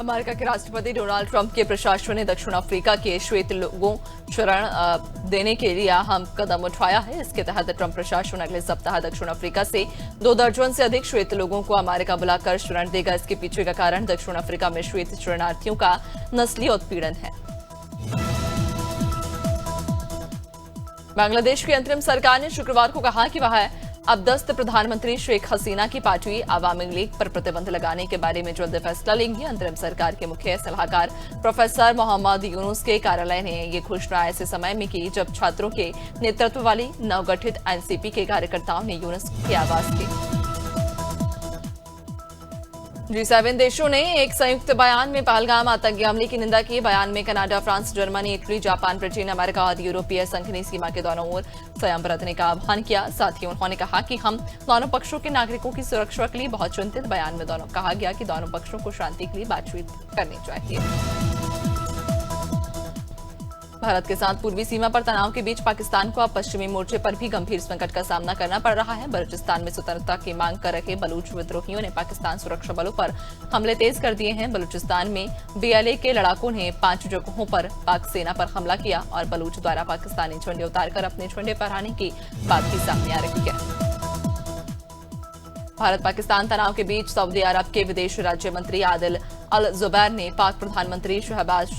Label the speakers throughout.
Speaker 1: America के राष्ट्रपति Donald Trump के प्रशासन ने दक्षिण अफ्रीका के श्वेत लोगों शरण देने के लिए अहम कदम उठाया है। इसके तहत ट्रंप प्रशासन अगले सप्ताह दक्षिण अफ्रीका से 2 दर्जन से अधिक श्वेत लोगों को अमेरिका बुलाकर शरण देगा। इसके पीछे का कारण दक्षिण अफ्रीका में श्वेत शरणार्थियों का नस्लीय उत्पीड़न है। बांग्लादेश की अंतरिम सरकार ने शुक्रवार को कहा कि वह अबदस्त प्रधानमंत्री शेख हसीना की पार्टी आवामी लीग पर प्रतिबंध लगाने के बारे में जल्द फैसला लेंगी। अंतरिम सरकार के मुख्य सलाहकार प्रोफेसर मोहम्मद यूनुस के कार्यालय ने ये घोषणा ऐसे समय में की जब छात्रों के नेतृत्व वाली नवगठित एनसीपी के कार्यकर्ताओं ने यूनुस की आवाज की। G7 देशों ने एक संयुक्त बयान में पहलगाम आतंकी हमले की निंदा की। बयान में Canada, France, Germany, Italy, Japan, Britain, America और यूरोपीय संघ ने सीमा के दोनों ओर संयम बरतने का आह्वान किया। साथ ही उन्होंने कहा कि हम दोनों पक्षों के नागरिकों की सुरक्षा के लिए बहुत चिंतित। बयान में कहा गया कि दोनों पक्षों को शांति के लिए बातचीत करनी चाहिए। भारत के साथ पूर्वी सीमा पर तनाव के बीच पाकिस्तान को अब पश्चिमी मोर्चे पर भी गंभीर संकट का सामना करना पड़ रहा है। बलूचिस्तान में स्वतंत्रता की मांग कर रहे बलूच विद्रोहियों ने पाकिस्तान सुरक्षा बलों पर हमले तेज कर दिए हैं। बलूचिस्तान में BLA के लड़ाकों ने 5 जगहों पर पाक सेना पर हमला किया और बलूच द्वारा पाकिस्तानी झंडे उतारकर अपने झंडे फहराने की बात भी सामने आ रही है। भारत पाकिस्तान तनाव के बीच सऊदी अरब के विदेश राज्य मंत्री आदिल अल जुबैर ने पाक प्रधानमंत्री शहबाज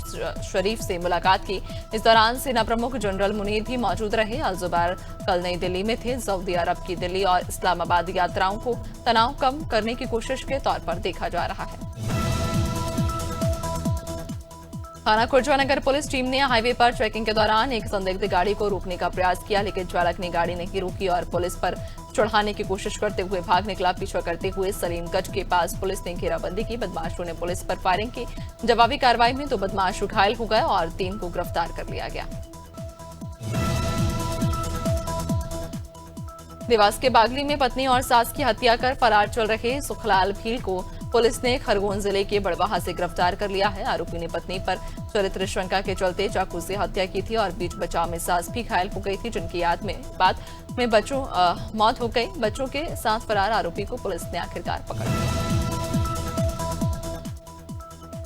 Speaker 1: शरीफ से मुलाकात की। इस दौरान सेना प्रमुख जनरल मुनीर भी मौजूद रहे। अल जुबैर कल नई दिल्ली में थे। सऊदी अरब की दिल्ली और इस्लामाबाद यात्राओं को तनाव कम करने की कोशिश के तौर पर देखा जा रहा है। थाना खुर्जा नगर पुलिस टीम ने हाईवे पर चेकिंग के दौरान एक संदिग्ध गाड़ी को रोकने का प्रयास किया, लेकिन चालक ने गाड़ी नहीं रोकी और पुलिस पर चढ़ाने की कोशिश करते हुए भाग निकला। पीछा करते हुए सलीमगंज के पास पुलिस ने घेराबंदी की। बदमाशों ने पुलिस पर फायरिंग की। जवाबी कार्रवाई में 2 बदमाश घायल हो गए और 3 को गिरफ्तार कर लिया गया। देवास के बागली में पत्नी और सास की हत्या कर फरार चल रहे सुखलाल भील को पुलिस ने खरगोन जिले के बड़वाहा से गिरफ्तार कर लिया है। आरोपी ने पत्नी पर चरित्र शंका के चलते चाकू से हत्या की थी और बीच बचाव में सास भी घायल हो गई थी, जिनकी बाद में मौत हो गई। बच्चों के साथ फरार आरोपी को पुलिस ने आखिरकार पकड़ लिया।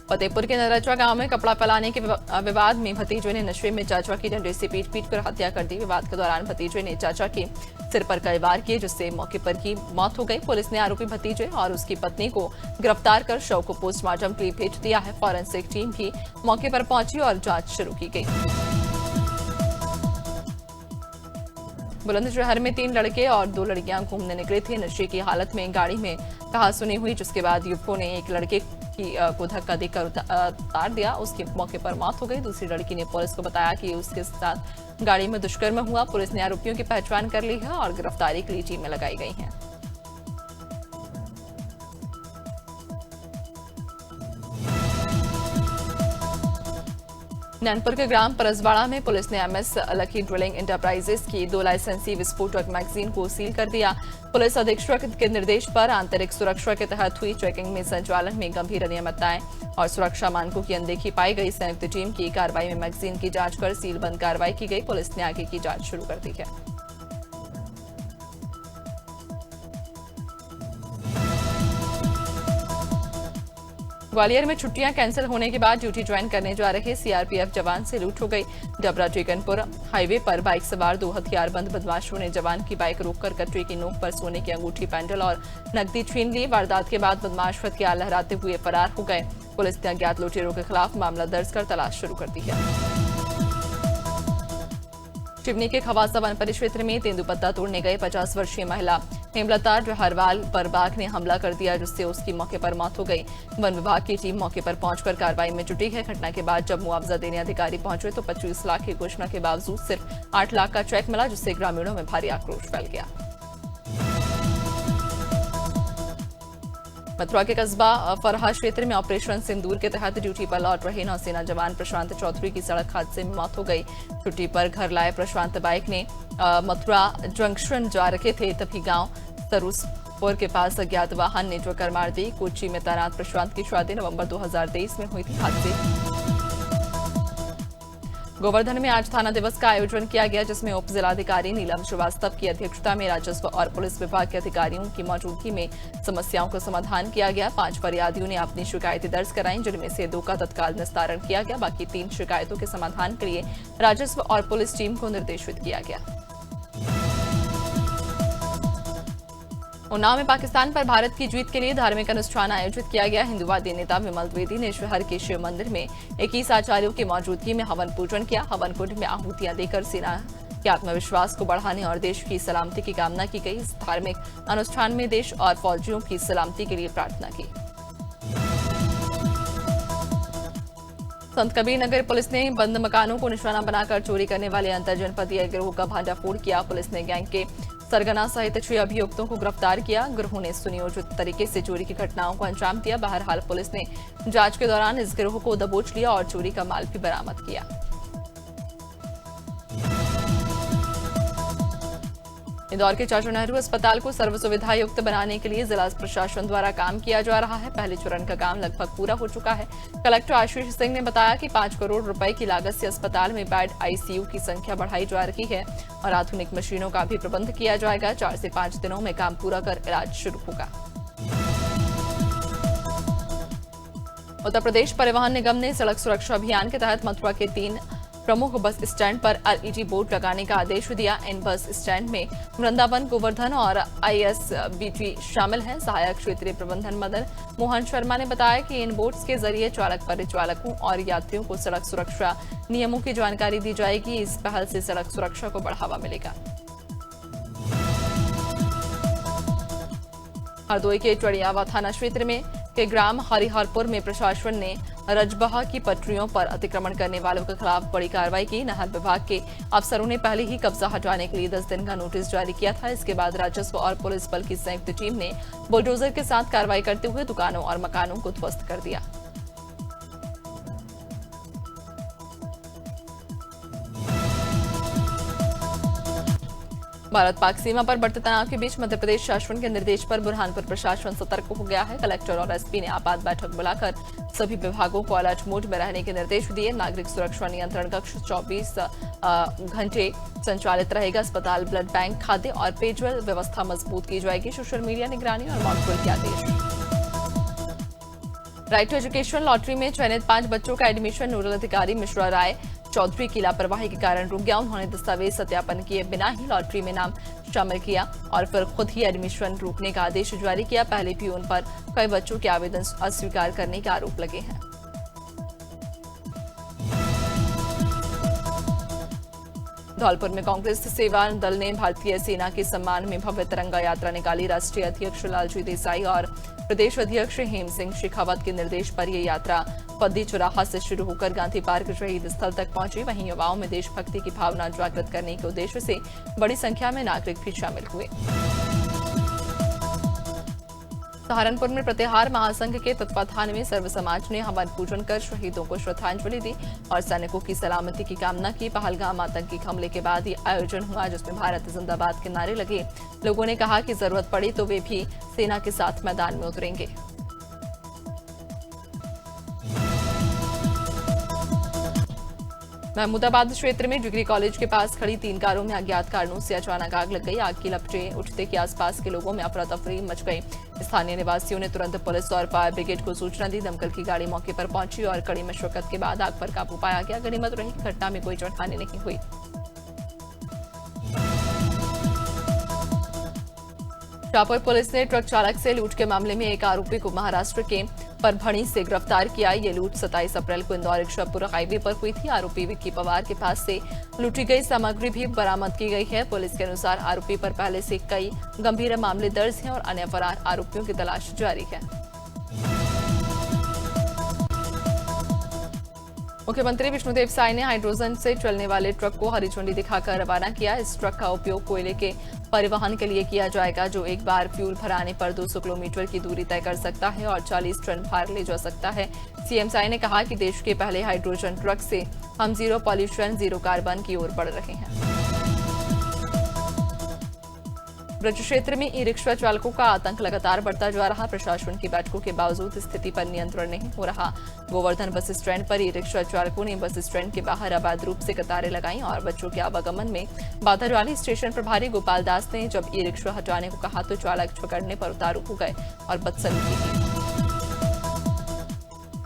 Speaker 1: फतेहपुर के नरचवा गांव में कपड़ा फैलाने के विवाद में भतीजे ने नशे में चाचा की डंडे से पीट कर हत्या कर दी। विवाद के दौरान भतीजे ने चाचा के सिर पर कई वार किए, जिससे मौके पर ही मौत हो गई। पुलिस ने आरोपी भतीजे और उसकी पत्नी को गिरफ्तार कर शव को पोस्टमार्टम के लिए भेज दिया है। फॉरेंसिक टीम भी मौके पर पहुंची और जांच शुरू की गई। बुलंदशहर में 3 लड़के और 2 लड़कियां घूमने निकले थे। नशे की हालत में गाड़ी में कहासुनी हुई, जिसके बाद युवकों ने एक लड़के को धक्का देकर उतार दिया। उसकी मौके पर मौत हो गई। दूसरी लड़की ने पुलिस को बताया कि उसके साथ गाड़ी में दुष्कर्म हुआ। पुलिस ने आरोपियों की पहचान कर ली है और गिरफ्तारी के लिए टीमें लगाई गई हैं। नैनपुर के ग्राम परसवाड़ा में पुलिस ने MS लकी ड्रिलिंग इंटरप्राइजेस की 2 लाइसेंसी विस्फोटक मैगजीन को सील कर दिया। पुलिस अधीक्षक के निर्देश पर आंतरिक सुरक्षा के तहत हुई चेकिंग में संचालन में गंभीर अनियमितताएं और सुरक्षा मानकों की अनदेखी पाई गई। संयुक्त टीम की कार्रवाई में मैगजीन की जांच कर सीलबंद कार्रवाई की गई। पुलिस ने आगे की जांच शुरू कर दी है। ग्वालियर में छुट्टियां कैंसिल होने के बाद ड्यूटी ज्वाइन करने जा रहे CRPF जवान से लूट हो गई। डबरा टेकनपुर हाईवे पर बाइक सवार 2 हथियारबंद बदमाशों ने जवान की बाइक रोककर कटरी की नोक पर सोने की अंगूठी, पेंडल और नकदी छीन ली। वारदात के बाद बदमाश हथियार लहराते हुए फरार हो गए। पुलिस ने अज्ञात लुटेरों के खिलाफ मामला दर्ज कर तलाश शुरू कर दी है। सिवनी के खवासा वन परिक्षेत्र में तेंदुपत्ता तोड़ने गए 50 वर्षीय महिला हेमलता डहरवाल पर बाघ ने हमला कर दिया, जिससे उसकी मौके पर मौत हो गई। वन विभाग की टीम मौके पर पहुंचकर कार्रवाई में जुटी है। घटना के बाद जब मुआवजा देने अधिकारी पहुंचे तो 25 लाख की घोषणा के बावजूद सिर्फ 8 लाख का चेक मिला, जिससे ग्रामीणों में भारी आक्रोश फैल गया। मथुरा के कस्बा फरहा क्षेत्र में ऑपरेशन सिंदूर के तहत ड्यूटी पर लौट रहे नौसेना जवान प्रशांत चौधरी की सड़क हादसे में मौत हो गई। छुट्टी पर घर लाए प्रशांत बाइक ने मथुरा जंक्शन जा रहे थे, तभी गांव सरूसपुर के पास अज्ञात वाहन ने टक्कर मार दी। कोच्चि में तैनात प्रशांत की शादी नवंबर 2023 में हुई थी। हादसे गोवर्धन में आज थाना दिवस का आयोजन किया गया, जिसमें उप जिलाधिकारी नीलम श्रीवास्तव की अध्यक्षता में राजस्व और पुलिस विभाग के अधिकारियों की मौजूदगी में समस्याओं का समाधान किया गया। 5 फरियादियों ने अपनी शिकायतें दर्ज कराईं, जिनमें से 2 का तत्काल निस्तारण किया गया। बाकी 3 शिकायतों के समाधान के लिए राजस्व और पुलिस टीम को निर्देशित किया गया। उन्नाव में पाकिस्तान पर भारत की जीत के लिए धार्मिक अनुष्ठान आयोजित किया गया। हिंदुवादी नेता विमल द्विवेदी ने शहर के शिव मंदिर में 21 आचार्यों की मौजूदगी में हवन पूजन किया। हवन कुंड में आहुतियां देकर सेना के आत्मविश्वास को बढ़ाने और देश की सलामती की कामना की गई। इस धार्मिक अनुष्ठान में देश और फौजियों की सलामती के लिए प्रार्थना की। संत कबीर नगर पुलिस ने बंद मकानों को निशाना बनाकर चोरी करने वाले अंतरजनपदीय गिरोह का भांडाफोड़ किया। पुलिस ने गैंग के सरगना सहित 6 अभियुक्तों को गिरफ्तार किया। गिरोह ने सुनियोजित तरीके से चोरी की घटनाओं को अंजाम दिया। बहरहाल पुलिस ने जांच के दौरान इस गिरोह को दबोच लिया और चोरी का माल भी बरामद किया। इंदौर के चाचा नेहरू अस्पताल को सर्व सुविधा युक्त बनाने के लिए जिला प्रशासन द्वारा काम किया जा रहा है। पहले चरण का काम लगभग पूरा हो चुका है। कलेक्टर आशीष सिंह ने बताया कि 5 करोड़ रुपए की लागत से अस्पताल में बेड आईसीयू की संख्या बढ़ाई जा रही है और आधुनिक मशीनों का भी प्रबंध किया जाएगा। 4 से 5 दिनों में काम पूरा कर इलाज शुरू होगा। उत्तर प्रदेश परिवहन निगम ने सड़क सुरक्षा अभियान के तहत मथुरा के 3 प्रमुख बस स्टैंड पर एलईडी बोर्ड लगाने का आदेश दिया। इन बस स्टैंड में वृंदावन, गोवर्धन और आईएसबीटी शामिल हैं। सहायक क्षेत्रीय प्रबंधन मदन मोहन शर्मा ने बताया कि इन बोर्ड्स के जरिए चालक, परिचालकों और यात्रियों को सड़क सुरक्षा नियमों की जानकारी दी जाएगी। इस पहल से सड़क सुरक्षा को बढ़ावा मिलेगा। हरदोई के चढ़ियावा थाना क्षेत्र में के ग्राम हरिहरपुर में प्रशासन ने रजबहा की पटरियों पर अतिक्रमण करने वालों के खिलाफ बड़ी कार्रवाई की। नहर विभाग के अफसरों ने पहले ही कब्जा हटाने के लिए 10 दिन का नोटिस जारी किया था। इसके बाद राजस्व और पुलिस बल की संयुक्त टीम ने बुलडोजर के साथ कार्रवाई करते हुए दुकानों और मकानों को ध्वस्त कर दिया। भारत पाक सीमा पर बढ़ते तनाव के बीच मध्य प्रदेश शासन के निर्देश पर बुरहानपुर प्रशासन सतर्क हो गया है। कलेक्टर और एसपी ने आपात बैठक बुलाकर सभी विभागों को अलर्ट मोड में रहने के निर्देश दिए। नागरिक सुरक्षा नियंत्रण कक्ष 24 घंटे संचालित रहेगा। अस्पताल, ब्लड बैंक, खाद्य और पेयजल व्यवस्था मजबूत की जाएगी। सोशल मीडिया निगरानी और मॉनिटरिंग के आदेश। राइट टू एजुकेशन लॉटरी में चयनित 5 बच्चों का एडमिशन नोडल अधिकारी मिश्रा राय चौधरी की लापरवाही के कारण रुक गया। उन्होंने दस्तावेज सत्यापन किए बिना ही लॉटरी में नाम शामिल किया और फिर खुद ही एडमिशन रोकने का आदेश जारी किया। पहले भी उन पर कई बच्चों के आवेदन अस्वीकार करने के आरोप लगे हैं। धौलपुर में कांग्रेस सेवा दल ने भारतीय सेना के सम्मान में भव्य तिरंगा यात्रा निकाली। राष्ट्रीय अध्यक्ष लालजी देसाई और प्रदेश अध्यक्ष हेम सिंह शेखावत के निर्देश पर यह यात्रा पद्दी चौराहा से शुरू होकर गांधी पार्क शहीद स्थल तक पहुंची। वहीं युवाओं में देशभक्ति की भावना जागृत करने के उद्देश्य से बड़ी संख्या में नागरिक भी शामिल हुए। सहारनपुर में प्रतिहार महासंघ के तत्वाधान में सर्व समाज ने हवन पूजन कर शहीदों को श्रद्धांजलि दी और सैनिकों की सलामती की कामना की। पहलगाम आतंकी हमले के बाद ये आयोजन हुआ, जिसमें भारत जिंदाबाद के नारे लगे। लोगों ने कहा कि जरूरत पड़ी तो वे भी सेना के साथ मैदान में उतरेंगे। महमूदाबाद क्षेत्र में डिग्री कॉलेज के पास खड़ी 3 कारों में अज्ञात कारणों से अचानक आग लग गई। आग की लपटें उठते ही आसपास के लोगों में अफरा तफरी मच गई। स्थानीय निवासियों ने तुरंत पुलिस और फायर ब्रिगेड को सूचना दी। दमकल की गाड़ी मौके पर पहुंची और कड़ी मशक्कत के बाद आग पर काबू पाया गया। गनीमत रही कि घटना में कोई जानहानि नहीं हुई। शाहपुर पुलिस ने ट्रक चालक से लूट के मामले में एक आरोपी को महाराष्ट्र के परभणी से गिरफ्तार किया। ये लूट 27 अप्रैल को इंदौर इच्छापुर हाईवे पर हुई थी। आरोपी विक्की पवार के पास से लूटी गई सामग्री भी बरामद की गई है। पुलिस के अनुसार आरोपी पर पहले से कई गंभीर मामले दर्ज हैं और अन्य फरार आरोपियों की तलाश जारी है। मुख्यमंत्री विष्णुदेव साय ने हाइड्रोजन से चलने वाले ट्रक को हरी झंडी दिखाकर रवाना किया। इस ट्रक का उपयोग कोयले के परिवहन के लिए किया जाएगा, जो एक बार फ्यूल भराने पर 200 किलोमीटर की दूरी तय कर सकता है और 40 टन भार ले जा सकता है। सीएम साय ने कहा कि देश के पहले हाइड्रोजन ट्रक से हम जीरो पॉल्यूशन, जीरो कार्बन की ओर बढ़ रहे हैं। ब्रज क्षेत्र में ई रिक्शा चालकों का आतंक लगातार बढ़ता जा रहा। प्रशासन की बैठकों के बावजूद स्थिति पर नियंत्रण नहीं हो रहा। गोवर्धन बस स्टैंड पर ई रिक्शा चालकों ने बस स्टैंड के बाहर अवैध रूप से कतारें लगाई और बच्चों के आवागमन में बाधा डाली। स्टेशन प्रभारी गोपाल दास ने जब ई रिक्शा हटाने को कहा तो चालक पकड़ने पर उतारू हो गए और बदसलूकी की।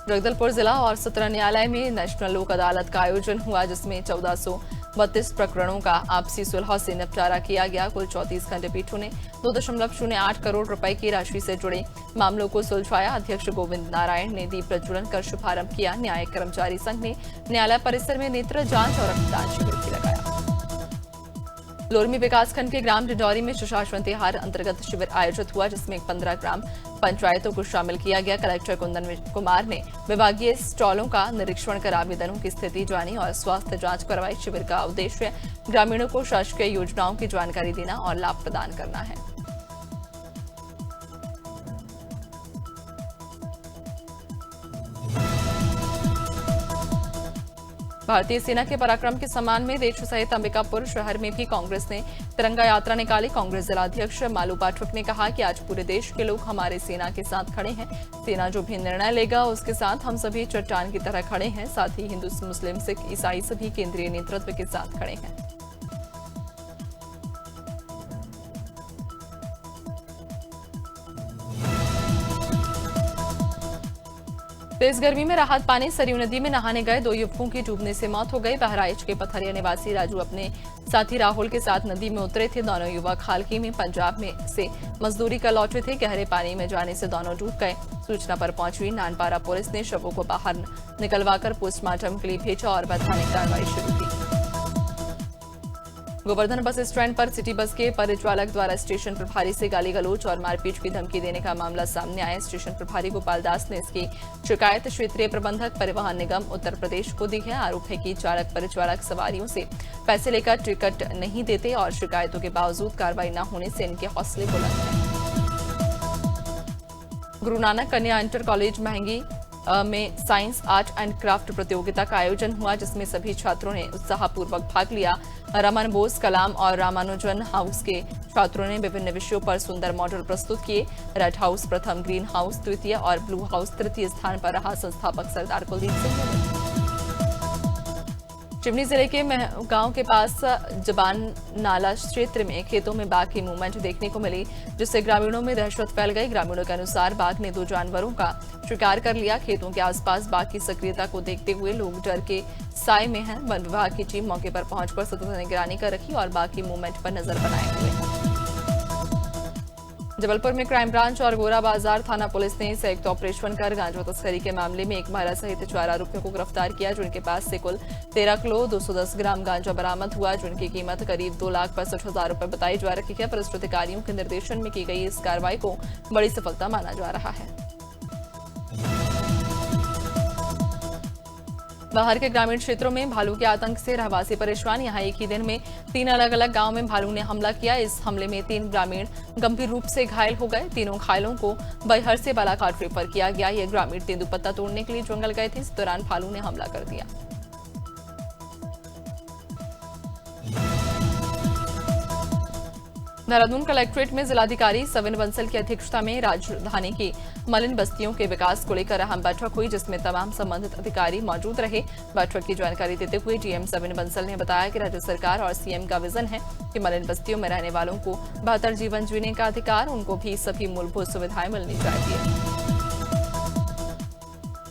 Speaker 1: जगदलपुर जिला और सत्र न्यायालय में नेशनल लोक अदालत का आयोजन हुआ, जिसमें 1432 प्रकरणों का आपसी सुलह से निपटारा किया गया। कुल 34 खंडपीठों ने 2.08 करोड़ रुपए की राशि से जुड़े मामलों को सुलझाया। अध्यक्ष गोविंद नारायण ने दीप प्रज्वलन कर शुभारंभ किया। न्यायिक कर्मचारी संघ ने न्यायालय परिसर में नेत्र जांच और रक्तदान शिविर भी लगाया। लोरमी विकासखंड के ग्राम डिंडौरी में सुशासन तिहार अंतर्गत शिविर आयोजित हुआ, जिसमें 15 ग्राम पंचायतों को शामिल किया गया। कलेक्टर कुंदन कुमार ने विभागीय स्टॉलों का निरीक्षण कर आवेदनों की स्थिति जानी और स्वास्थ्य जांच करवाई। शिविर का उद्देश्य ग्रामीणों को शासकीय योजनाओं की जानकारी देना और लाभ प्रदान करना है। भारतीय सेना के पराक्रम के सम्मान में देश सहित अंबिकापुर शहर में भी कांग्रेस ने तिरंगा यात्रा निकाली। कांग्रेस जिलाध्यक्ष मालू पाठक ने कहा कि आज पूरे देश के लोग हमारे सेना के साथ खड़े हैं। सेना जो भी निर्णय लेगा उसके साथ हम सभी चट्टान की तरह खड़े हैं। साथ ही हिंदू, मुस्लिम, सिख, ईसाई सभी केंद्रीय नेतृत्व के साथ खड़े हैं। तेज गर्मी में राहत पाने सरयू नदी में नहाने गए 2 युवकों की डूबने से मौत हो गई। बहराइच के पथरिया निवासी राजू अपने साथी राहुल के साथ नदी में उतरे थे। दोनों युवक हाल ही में पंजाब में से मजदूरी कर लौटे थे। गहरे पानी में जाने से दोनों डूब गए। सूचना पर पहुंची नानपारा पुलिस ने शवों को बाहर निकलवाकर पोस्टमार्टम के लिए भेजा और वैधानिक कार्रवाई शुरू की। गोवर्धन बस स्टैंड पर सिटी बस के परिचालक द्वारा स्टेशन प्रभारी से गाली गलौज और मारपीट की धमकी देने का मामला सामने आया। स्टेशन प्रभारी गोपाल दास ने इसकी शिकायत क्षेत्रीय प्रबंधक परिवहन निगम उत्तर प्रदेश को दी है। आरोप है कि चालक परिचालक सवारियों से पैसे लेकर टिकट नहीं देते और शिकायतों के बावजूद कार्रवाई न होने से इनके हौसले बुलंद हैं। गुरु नानक कन्या इंटर कॉलेज महंगी में साइंस, आर्ट एंड क्राफ्ट प्रतियोगिता का आयोजन हुआ, जिसमें सभी छात्रों ने उत्साहपूर्वक भाग लिया। रमन बोस, कलाम और रामानुजन हाउस के छात्रों ने विभिन्न विषयों पर सुंदर मॉडल प्रस्तुत किए। रेड हाउस प्रथम, ग्रीन हाउस द्वितीय और ब्लू हाउस तृतीय स्थान पर रहा। संस्थापक सरदार कुलदीप सिंह ने चिमनी जिले के गांव के पास जबान नाला क्षेत्र में खेतों में बाघ की मूवमेंट देखने को मिली, जिससे ग्रामीणों में दहशत फैल गई। ग्रामीणों के अनुसार बाघ ने 2 जानवरों का शिकार कर लिया। खेतों के आसपास बाघ की सक्रियता को देखते हुए लोग डर के साए में हैं। वन विभाग की टीम मौके पर पहुंचकर सतत निगरानी कर रखी और बाघ की मूवमेंट पर नजर बनाए हुए है। जबलपुर में क्राइम ब्रांच और गोरा बाजार थाना पुलिस ने संयुक्त ऑपरेशन कर गांजा तस्करी के मामले में एक महिला सहित 4 आरोपियों को गिरफ्तार किया, जिनके पास से कुल 13 किलो 210 ग्राम गांजा बरामद हुआ, जिनकी कीमत करीब 2,65,000 रुपए बताई जा रही है। पुलिस अधिकारियों के निर्देशन में की गई इस कार्रवाई को बड़ी सफलता माना जा रहा है। बाहर के ग्रामीण क्षेत्रों में भालू के आतंक से रहवासी परेशान। यहां एक ही दिन में 3 अलग-अलग गांव में भालू ने हमला किया। इस हमले में 3 ग्रामीण गंभीर रूप से घायल हो गए। तीनों घायलों को बैहर से बालाघाट रेफर किया गया। ये ग्रामीण तेंदुपत्ता तोड़ने के लिए जंगल गए थे। इस दौरान भालू ने हमला कर दिया। देहरादून कलेक्ट्रेट में जिलाधिकारी सविन बंसल की अध्यक्षता में राजधानी की मलिन बस्तियों के विकास को लेकर अहम बैठक हुई, जिसमें तमाम संबंधित अधिकारी मौजूद रहे। बैठक की जानकारी देते हुए डीएम सविन बंसल ने बताया कि राज्य सरकार और सीएम का विजन है कि मलिन बस्तियों में रहने वालों को बेहतर जीवन जीने का अधिकार, उनको भी सभी मूलभूत सुविधाएं मिलनी चाहिए।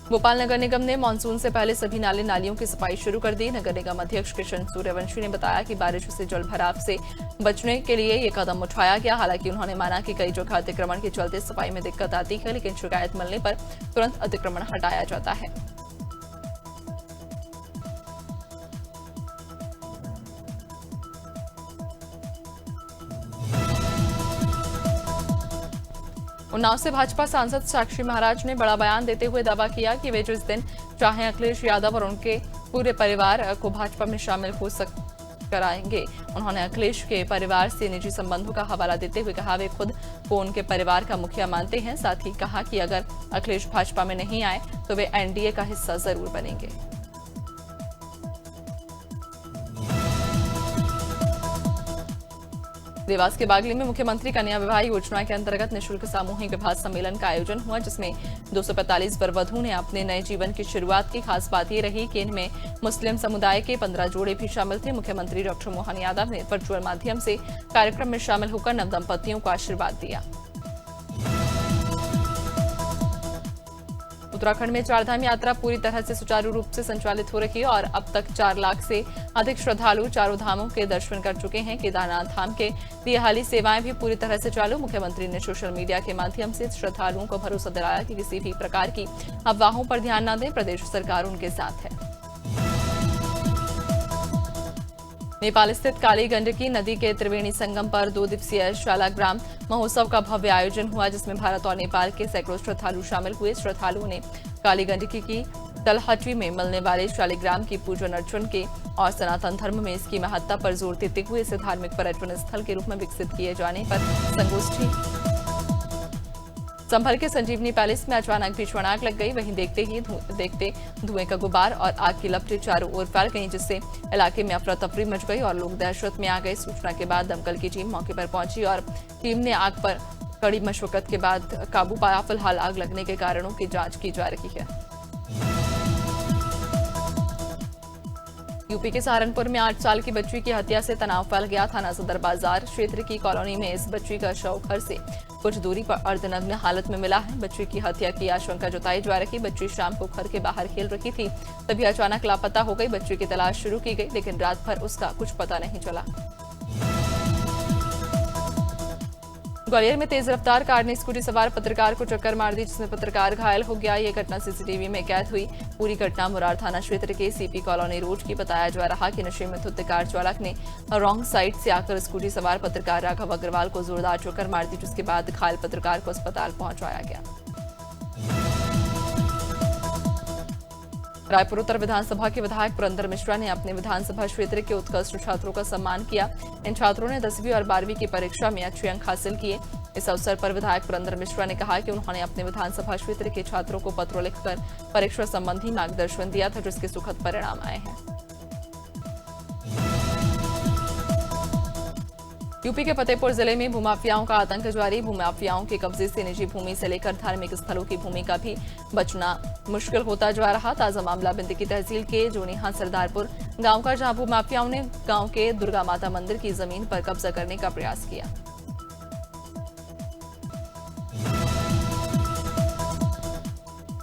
Speaker 1: भोपाल नगर निगम ने मानसून से पहले सभी नाले नालियों की सफाई शुरू कर दी। नगर निगम अध्यक्ष किशन सूर्यवंशी ने बताया कि बारिश से जल भराव से बचने के लिए ये कदम उठाया गया। हालांकि उन्होंने माना कि कई जगह अतिक्रमण के चलते सफाई में दिक्कत आती है, लेकिन शिकायत मिलने पर तुरंत अतिक्रमण हटाया जाता है। उन्नाव से भाजपा सांसद साक्षी महाराज ने बड़ा बयान देते हुए दावा किया कि वे जिस दिन चाहे अखिलेश यादव और उनके पूरे परिवार को भाजपा में शामिल हो कराएंगे। उन्होंने अखिलेश के परिवार से निजी संबंधों का हवाला देते हुए कहा वे खुद को उनके परिवार का मुखिया मानते हैं। साथ ही कहा कि अगर अखिलेश भाजपा में नहीं आए तो वे एनडीए का हिस्सा जरूर बनेंगे। देवास के बागली में मुख्यमंत्री कन्या विवाह योजना के अंतर्गत निःशुल्क सामूहिक विवाह सम्मेलन का आयोजन हुआ, जिसमें 245 वर वधू ने अपने नए जीवन की शुरुआत की। खास बात ये रही कि इनमें मुस्लिम समुदाय के 15 जोड़े भी शामिल थे। मुख्यमंत्री डॉक्टर मोहन यादव ने वर्चुअल माध्यम से कार्यक्रम में शामिल होकर नवदंपतियों को आशीर्वाद दिया। उत्तराखंड में चारधाम यात्रा पूरी तरह से सुचारू रूप से संचालित हो रही है और अब तक 4 लाख से अधिक श्रद्धालु चारों धामों के दर्शन कर चुके हैं। केदारनाथ धाम के लिए हाली सेवाएं भी पूरी तरह से चालू। मुख्यमंत्री ने सोशल मीडिया के माध्यम से श्रद्धालुओं को भरोसा दिलाया कि किसी भी प्रकार की अफवाहों पर ध्यान न दें, प्रदेश सरकार उनके साथ है। नेपाल स्थित काली गंडकी नदी के त्रिवेणी संगम पर 2 दिवसीय शालाग्राम महोत्सव का भव्य आयोजन हुआ, जिसमें भारत और नेपाल के सैकड़ों श्रद्धालु शामिल हुए। श्रद्धालुओं ने काली गंडकी की तलहटी में मिलने वाले शालिग्राम की पूजन अर्चन के और सनातन धर्म में इसकी महत्ता पर जोर देते हुए इसे धार्मिक पर्यटन स्थल के रूप में विकसित किए जाने पर संगोष्ठी। संभल के संजीवनी पैलेस में अचानक भीषण आग लग गई। वहीं देखते धुएं का गुबार और आग की लपटें चारों ओर फैल गईं, जिससे इलाके में अफरा तफरी मच गई और लोग दहशत में आ गए। सूचना के बाद दमकल की टीम मौके पर पहुंची और टीम ने आग पर कड़ी मशक्कत के बाद काबू पाया। फिलहाल आग लगने के कारणों की जांच की जा रही है। यूपी के सहारनपुर में 8 साल की बच्ची की हत्या से तनाव फैल गया। थाना सदर बाजार क्षेत्र की कॉलोनी में इस बच्ची का शव घर से कुछ दूरी पर अर्धनग्न हालत में मिला है। बच्ची की हत्या की आशंका जताई जा रही। बच्ची शाम को घर के बाहर खेल रही थी, तभी अचानक लापता हो गई। बच्ची की तलाश शुरू की गई, लेकिन रात भर उसका कुछ पता नहीं चला। ग्वालियर में तेज रफ्तार कार ने स्कूटी सवार पत्रकार को टक्कर मार दी, जिसमें पत्रकार घायल हो गया। ये घटना सीसीटीवी में कैद हुई। पूरी घटना मुरार थाना क्षेत्र के सीपी कॉलोनी रोड की। बताया जा रहा कि नशे में धुत कार चालक ने रॉन्ग साइड से आकर स्कूटी सवार पत्रकार राघव अग्रवाल को जोरदार टक्कर मार दी, जिसके बाद घायल पत्रकार को अस्पताल पहुंचाया गया। रायपुर उत्तर विधानसभा के विधायक पुरंदर मिश्रा ने अपने विधानसभा क्षेत्र के उत्कृष्ट छात्रों का सम्मान किया। इन छात्रों ने 10वीं और 12वीं की परीक्षा में अच्छे अंक हासिल किए। इस अवसर पर विधायक पुरंदर मिश्रा ने कहा कि उन्होंने अपने विधानसभा क्षेत्र के छात्रों को पत्र लिखकर परीक्षा संबंधी मार्गदर्शन दिया था, जिसके सुखद परिणाम आए हैं। यूपी के फतेहपुर जिले में भूमाफियाओं का आतंक जारी। भूमाफियाओं के कब्जे से निजी भूमि से लेकर धार्मिक स्थलों की भूमि का भी बचना मुश्किल होता जा रहा। ताजा मामला बिंद की तहसील के जोनीहा सरदारपुर गांव का, जहां भूमाफियाओं ने गांव के दुर्गा माता मंदिर की जमीन पर कब्जा करने का प्रयास किया।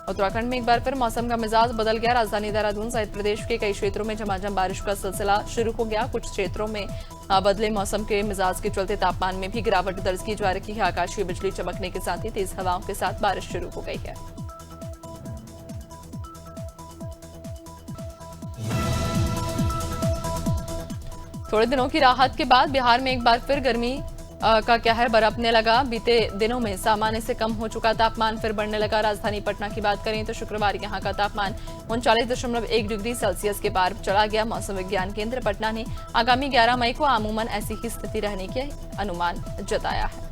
Speaker 1: उत्तराखंड में एक बार फिर मौसम का मिजाज बदल गया। राजधानी देहरादून सहित प्रदेश के कई क्षेत्रों में झमाझम बारिश का सिलसिला शुरू हो गया। कुछ क्षेत्रों में बदले मौसम के मिजाज के चलते तापमान में भी गिरावट दर्ज की जा रही है। आकाशीय बिजली चमकने के साथ ही तेज हवाओं के साथ बारिश शुरू हो गई है। थोड़े दिनों की राहत के बाद बिहार में एक बार फिर गर्मी का कहर बरपने लगा। बीते दिनों में सामान्य से कम हो चुका तापमान फिर बढ़ने लगा। राजधानी पटना की बात करें तो शुक्रवार यहां का तापमान 39.1 डिग्री सेल्सियस के पार चला गया। मौसम विज्ञान केंद्र पटना ने आगामी 11 मई को अमूमन ऐसी ही स्थिति रहने के अनुमान जताया है।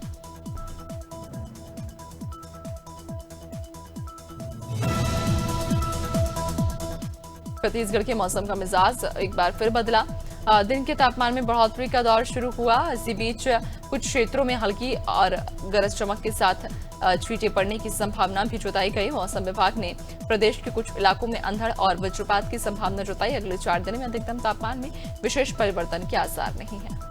Speaker 1: छत्तीसगढ़ के मौसम का मिजाज एक बार फिर बदला। दिन के तापमान में बढ़ोतरी का दौर शुरू हुआ। इसी बीच कुछ क्षेत्रों में हल्की और गरज चमक के साथ छींटे पड़ने की संभावना भी जताई गई। मौसम विभाग ने प्रदेश के कुछ इलाकों में अंधड़ और वज्रपात की संभावना जताई। अगले 4 दिन में अधिकतम तापमान में विशेष परिवर्तन के आसार नहीं है।